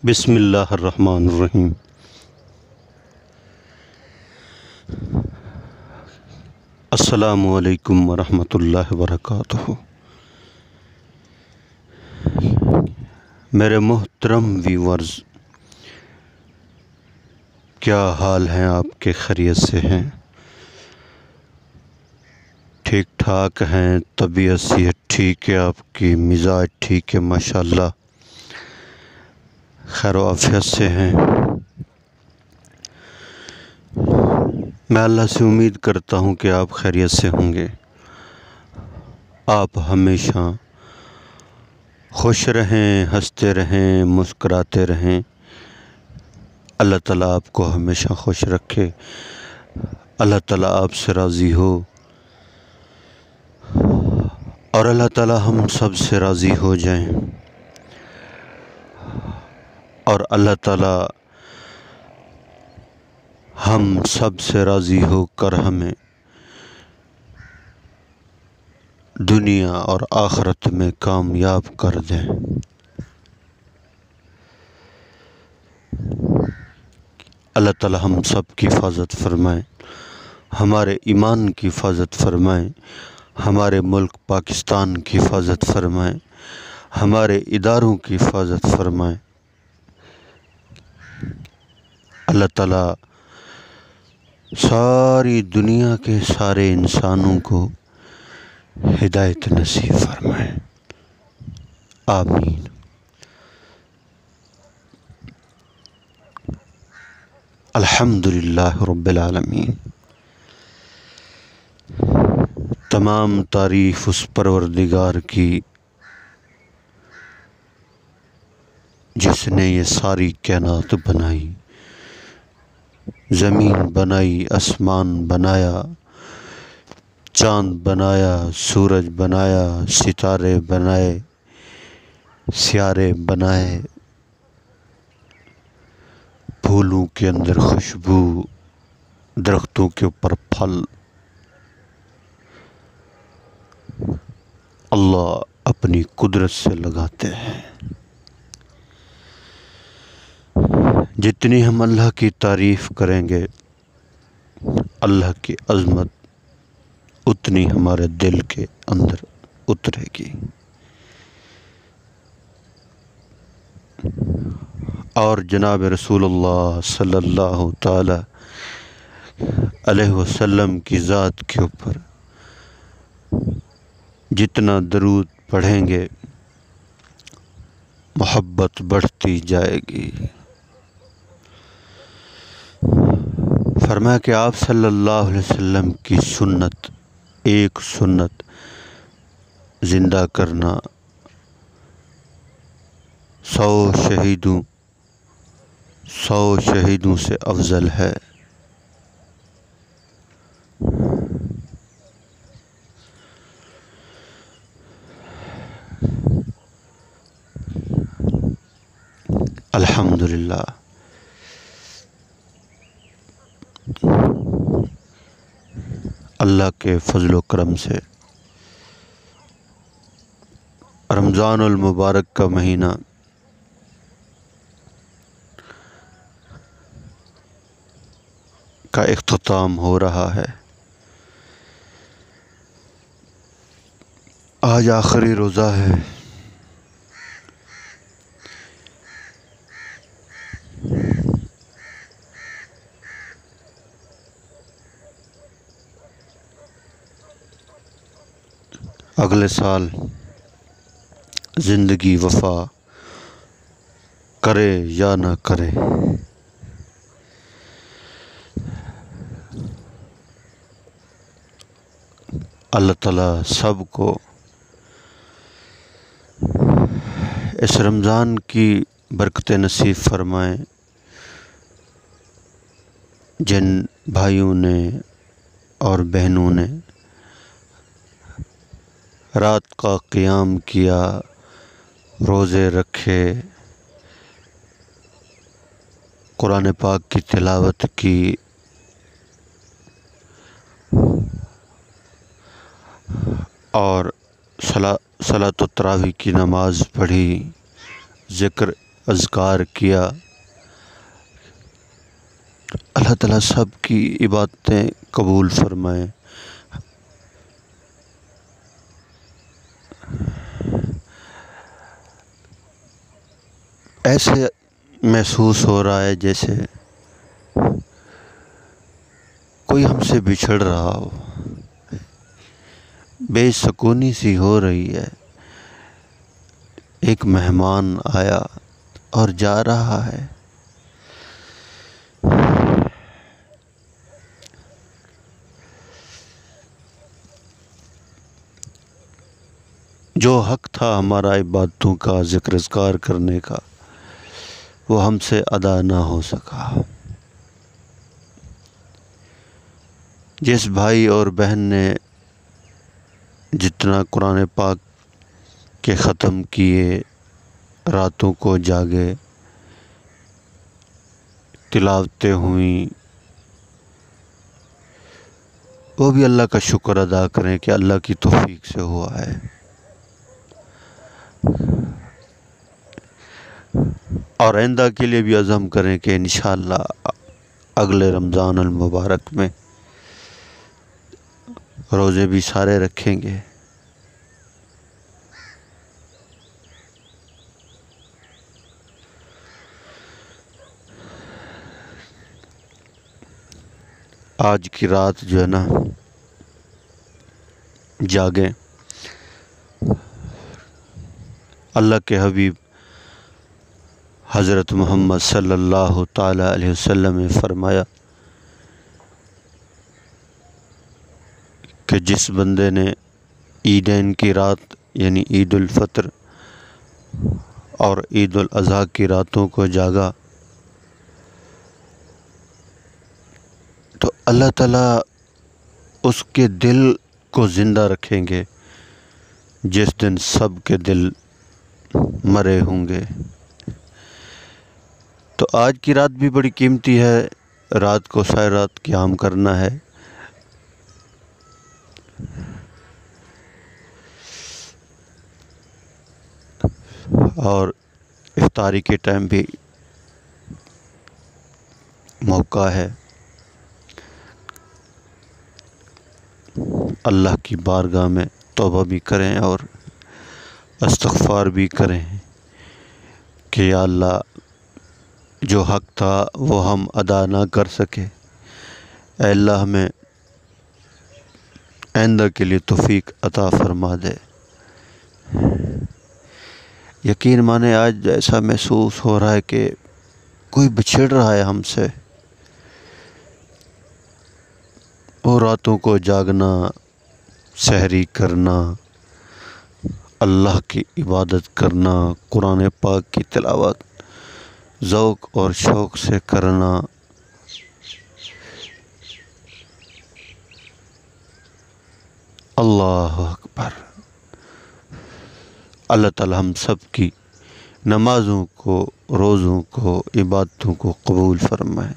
بسم اللہ الرحمن الرحیم۔ السلام علیکم ورحمۃ اللہ وبرکاتہ۔ میرے محترم ویورز، کیا حال ہیں آپ کے؟ خیریت سے ہیں؟ ٹھیک ٹھاک ہیں؟ طبیعت صحت ٹھیک ہے؟ آپ کی مزاج ٹھیک ہے؟ ماشاءاللہ خیر و عافیت سے ہیں؟ میں اللہ سے امید کرتا ہوں کہ آپ خیریت سے ہوں گے۔ آپ ہمیشہ خوش رہیں، ہنستے رہیں، مسکراتے رہیں۔ اللہ تعالیٰ آپ کو ہمیشہ خوش رکھے، اللہ تعالیٰ آپ سے راضی ہو، اور اللہ تعالیٰ ہم سب سے راضی ہو جائیں، اور اللہ تعالیٰ ہم سب سے راضی ہو کر ہمیں دنیا اور آخرت میں کامیاب کر دیں۔ اللہ تعالیٰ ہم سب کی حفاظت فرمائیں، ہمارے ایمان کی حفاظت فرمائیں، ہمارے ملک پاکستان کی حفاظت فرمائیں، ہمارے اداروں کی حفاظت فرمائیں۔ اللہ تعالیٰ ساری دنیا کے سارے انسانوں کو ہدایت نصیب فرمائیں، آمین۔ الحمدللہ رب العالمین۔ تمام تعریف اس پروردگار کی جس نے یہ ساری کائنات بنائی، زمین بنائی، آسمان بنایا، چاند بنایا، سورج بنایا، ستارے بنائے، سیارے بنائے، پھولوں کے اندر خوشبو، درختوں کے اوپر پھل۔ اللہ اپنی قدرت سے لگاتے ہیں۔ جتنی ہم اللہ کی تعریف کریں گے، اللہ کی عظمت اتنی ہمارے دل کے اندر اترے گی۔ اور جناب رسول اللہ صلی اللہ تعالی علیہ وسلم کی ذات کے اوپر جتنا درود پڑھیں گے، محبت بڑھتی جائے گی۔ فرمایا کہ آپ صلی اللہ علیہ وسلم کی سنت، ایک سنت زندہ کرنا 100 شہیدوں سے افضل ہے۔ الحمدللہ اللہ کے فضل و کرم سے رمضان المبارک کا مہینہ کا اختتام ہو رہا ہے۔ آج آخری روزہ ہے۔ اگلے سال زندگی وفا کرے یا نہ کرے، اللہ تعالیٰ سب کو اس رمضان کی برکت نصیب فرمائیں۔ جن بھائیوں نے اور بہنوں نے رات کا قیام کیا، روزے رکھے، قرآن پاک کی تلاوت کی، اور صلاۃ التراویح کی نماز پڑھی، ذکر اذکار کیا، اللہ تعالیٰ سب کی عبادتیں قبول فرمائیں۔ ایسے محسوس ہو رہا ہے جیسے کوئی ہم سے بچھڑ رہا ہو، بے سکونی سی ہو رہی ہے۔ ایک مہمان آیا اور جا رہا ہے۔ جو حق تھا ہمارا عبادتوں کا، ذکر اذکار کرنے کا، وہ ہم سے ادا نہ ہو سکا۔ جس بھائی اور بہن نے جتنا قرآن پاک کے ختم کیے، راتوں کو جاگے، تلاوتیں ہوئیں، وہ بھی اللہ کا شکر ادا کریں کہ اللہ کی توفیق سے ہوا ہے۔ اور آئندہ کے لیے بھی عزم کریں کہ انشاءاللہ اگلے رمضان المبارک میں روزے بھی سارے رکھیں گے۔ آج کی رات جو ہے نا، جاگیں۔ اللہ کے حبیب حضرت محمد صلی اللہ تعالیٰ علیہ وسلم نے فرمایا کہ جس بندے نے عیدین کی رات یعنی عید الفطر اور عید الاضحیٰ کی راتوں کو جاگا تو اللہ تعالیٰ اس کے دل کو زندہ رکھیں گے جس دن سب کے دل مرے ہوں گے۔ تو آج کی رات بھی بڑی قیمتی ہے، رات کو ساری رات قیام کرنا ہے۔ اور افطاری کے ٹائم بھی موقع ہے، اللہ کی بارگاہ میں توبہ بھی کریں اور استغفار بھی کریں کہ یا اللہ جو حق تھا وہ ہم ادا نہ کر سکے، اے اللہ ہمیں آئندہ کے لیے توفیق عطا فرما دے۔ یقین مانے آج ایسا محسوس ہو رہا ہے کہ کوئی بچھڑ رہا ہے ہم سے۔ وہ راتوں کو جاگنا، سحری کرنا، اللہ کی عبادت کرنا، قرآن پاک کی تلاوت ذوق اور شوق سے کرنا، اللہ اکبر۔ اللہ تعالی ہم سب کی نمازوں کو، روزوں کو، عبادتوں کو قبول فرمائے۔